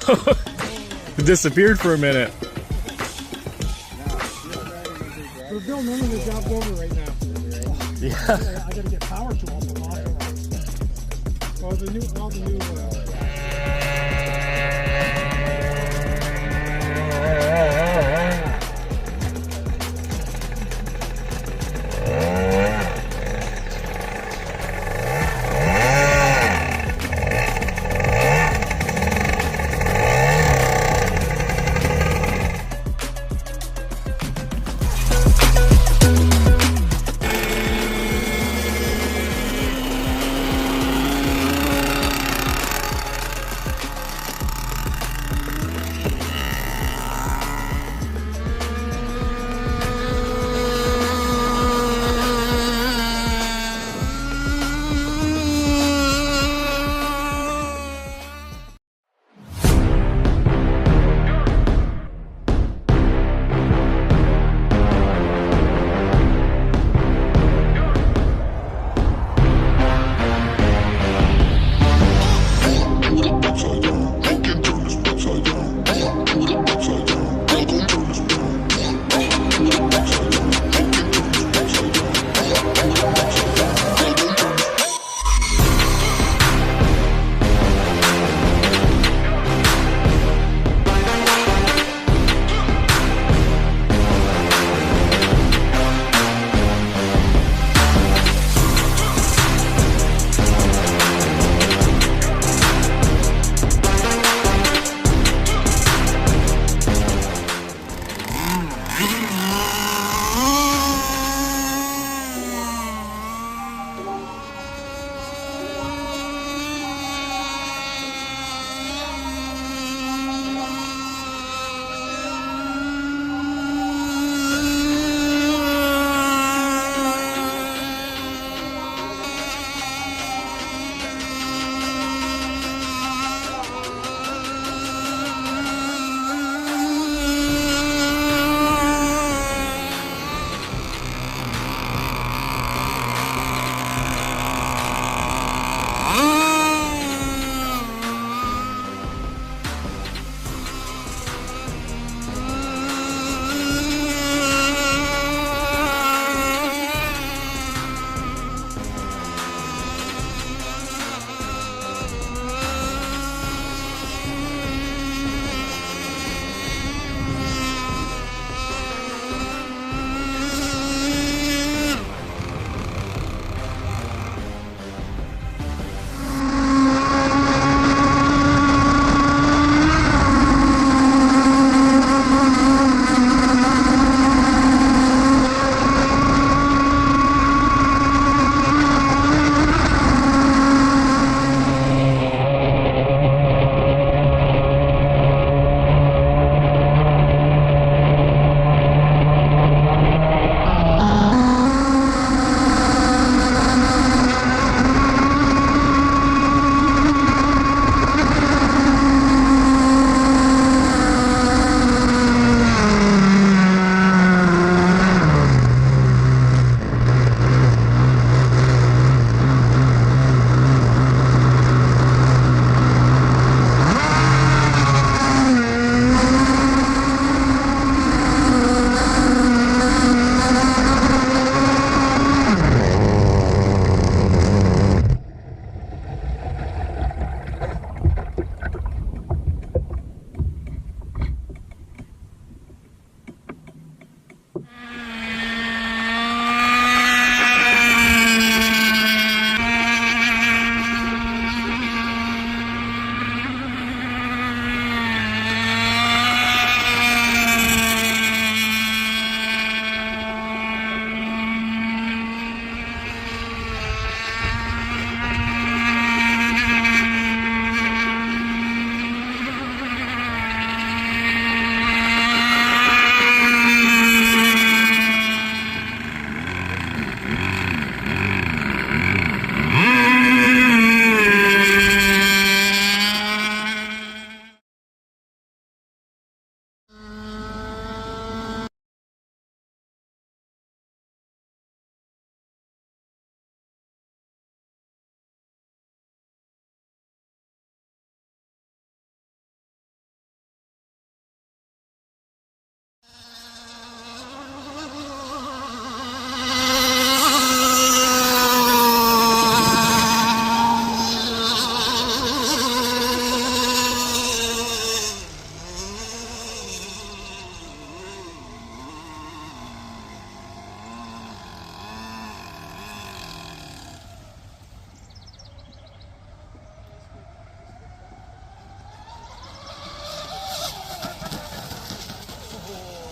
It disappeared for a minute. So Bill, none of the job's over right now. Yeah. I gotta get power to all the all the new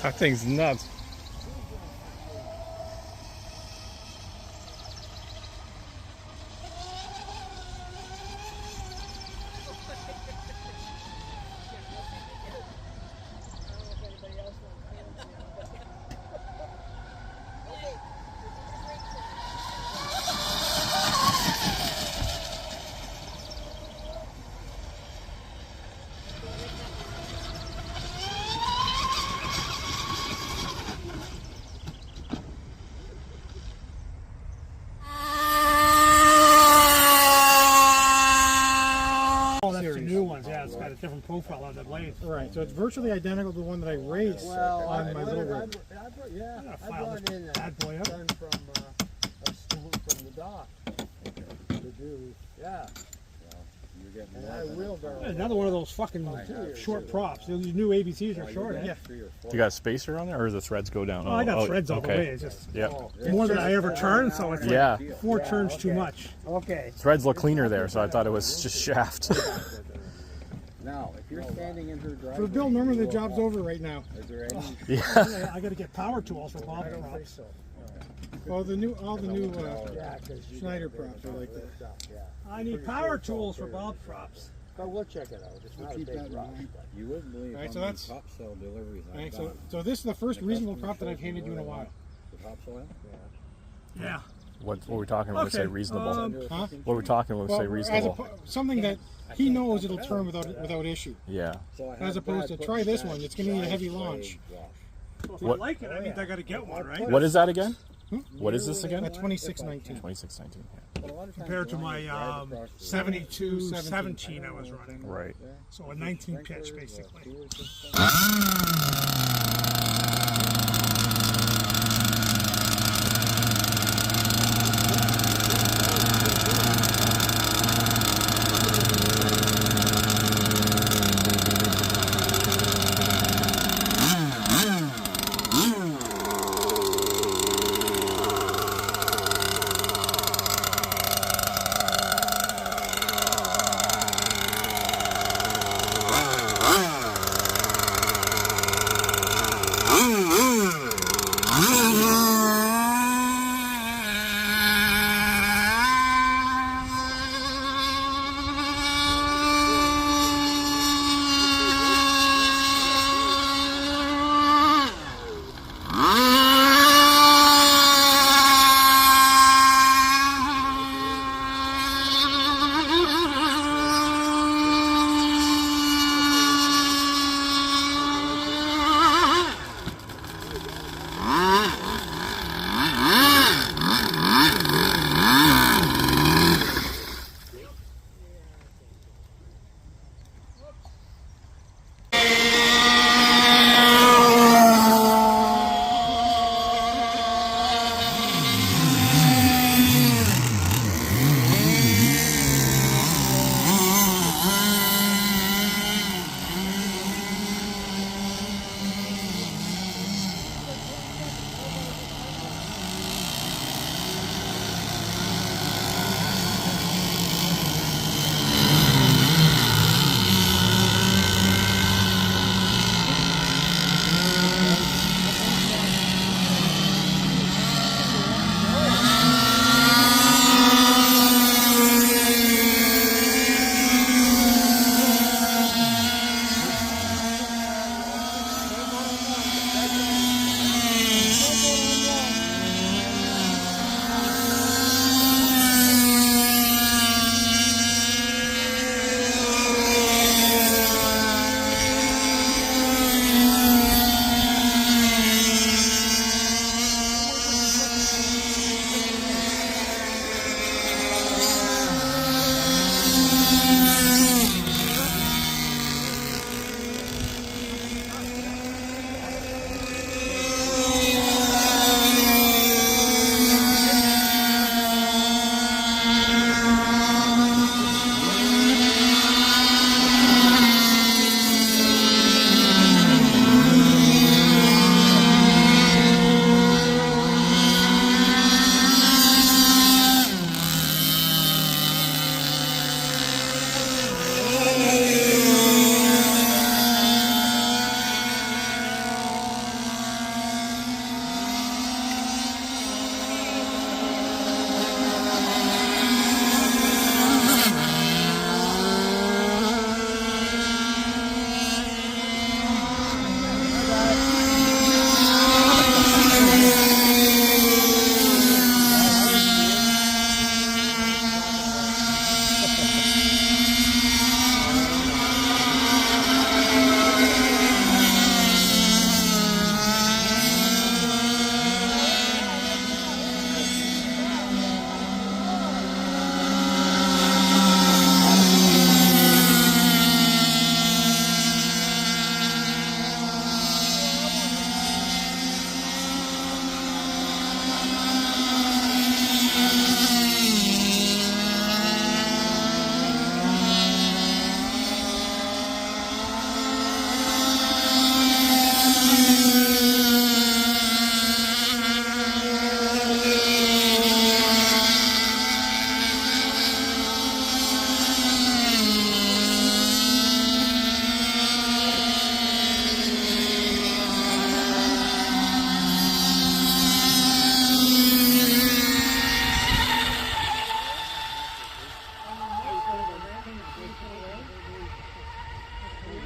That thing's nuts. Oh, that's the new ones. Yeah, it's got a different profile on the blades. Right, so it's virtually identical to the one that I race on my little rig. Yeah, gotta I file brought this in bad boy up. done from a stool from the dock to do, yeah. And I wheelbarrow. Another one of those fucking short props. These new ABCs are short, eh? Yeah. You got a spacer on there, or the threads go down? Oh, I got threads all the way. It's just more than I ever turn, so it's like 4 turns too much. Okay. Threads look cleaner there, so I thought it was just shaft. Now, if you're standing in her driveway. For Bill, normally the job's over right now. Is there any? Yeah. I got to get power tools for Bob props. All the new Schneider props are like that. I need power tools for Bob props. But we'll check it out. It's not a big rush. You wouldn't believe All right, how so many that's- topsoil deliveries I've Alright, done. so this is the first reasonable prop that I've handed you in a while. The topsoil? Yeah. What were we talking when we say reasonable? Huh? What were we talking when we say reasonable? Something that he knows it'll turn without issue. Yeah. So I As had opposed to Brad try put this that one. It's going to need a heavy dry launch. slave wash. So if I like it, I mean I got to get one, right? What is that again? What is this again? At 2619 2619. But a lot of times compared to when my you drive across the 72 17 I was running. Right. So a 19 pitch basically.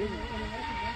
didn't.